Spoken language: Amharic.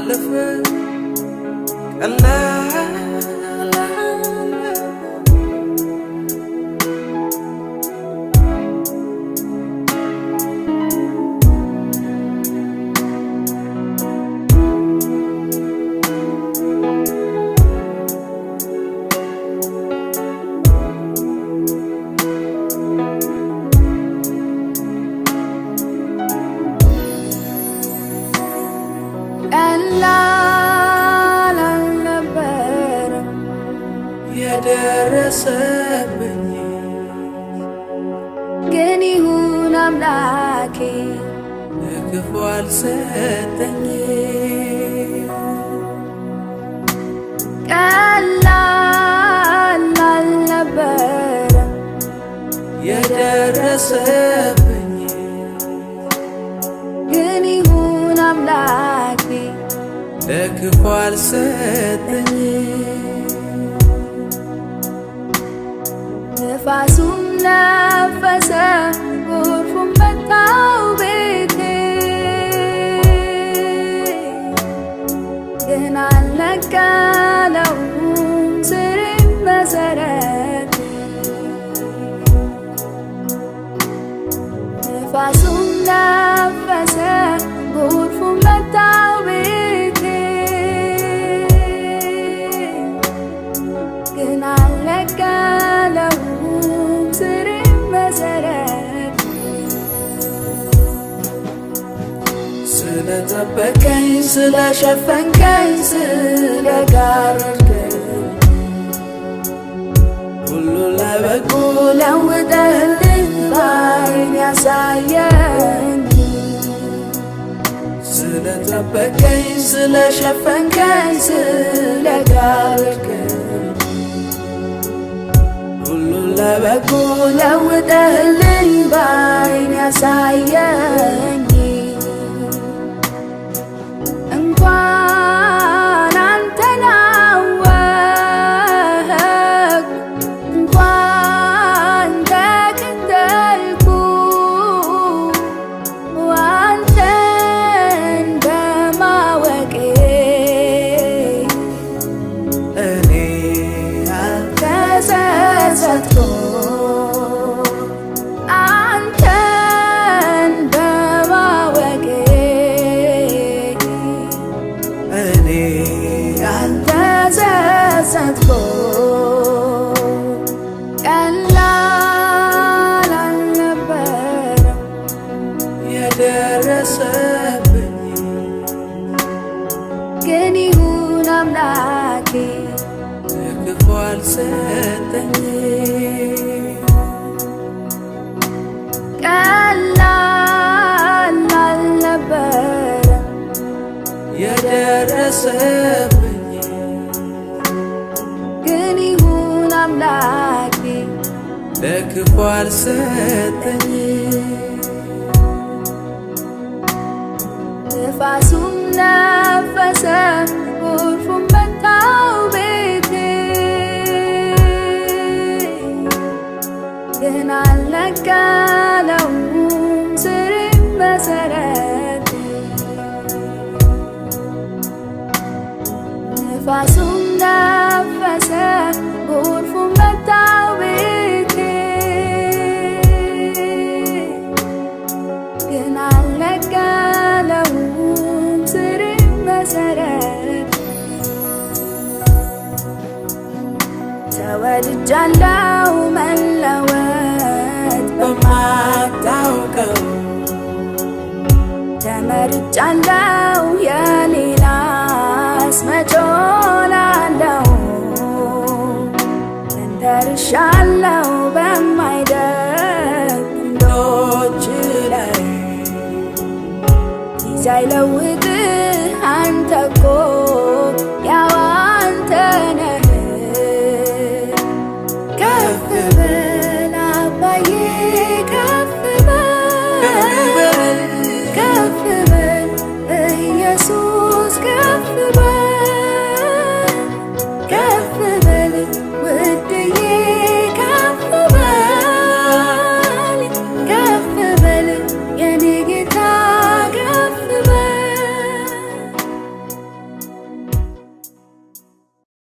አለፈ ቀላል አልነበረም የደረሰብኝ ግን ይሁን አምላኬ ክፉ አልሰጠኝ ቀላል አልነበረም የደረሰብኝ ግን ይሁን አምላኬ ለክፉ አልሰጠኝ ነፋሱም ነፈሰ ጎርፉም መታው ቤቴ ግን አልነቀለውም ስሬም መሰረት ነፋሱም ነፈሰ ጎርፉም መታው ቤቴ ግን አልነቀለውም ስሬም መሰረት ስለጠበቀኝ ስለሸፈንከኝ ስለጋረድከኝ ሁሉ ለበጎ ለውጠህልኝ ባይን ያሳየኝ ስለጠበቀኝ ስለሸፈንከኝ ስለጋረድከኝ ሁሉ ለበጎ ለውጠህልኝ ባይን ያሳየኝ እንኳን አንተን አወቅሁ እንኳን ተከተልኩ አንተን በማወቄ እኔ ተጸጸትኩ አንተን በማወቄ እኔ ተጸጸትኩ ቀላል አልነበረም የደረሰብኝ ግን ይሁን አምላኬ ክፉ አልሰጠኝ ቀላል አልነበረም የደረሰብኝ ግን ይሁን አምላኬ ለክፉ አልሰጠኝ ነፋሱም ነፈሰ ጎርፉም መታው ቤቴ ግን አልነቀለውም ስሬም መሰረት ነፋሱም ነፈሰ ጎርፉም መታው ቤቴ ግን አልነቀለውም ስሬም መሰረት ተወድጃለሁ መለወጥ በማታውቀው ተመርጫለሁ የሌላስ መች ሆናለሁ ተንተርሻለሁ በማይደርቅ ክንዶች ላይ ጊዜ አይለውጥህ አንተ እኮ ያው አንተ ነህ ከፍ በል አባዬ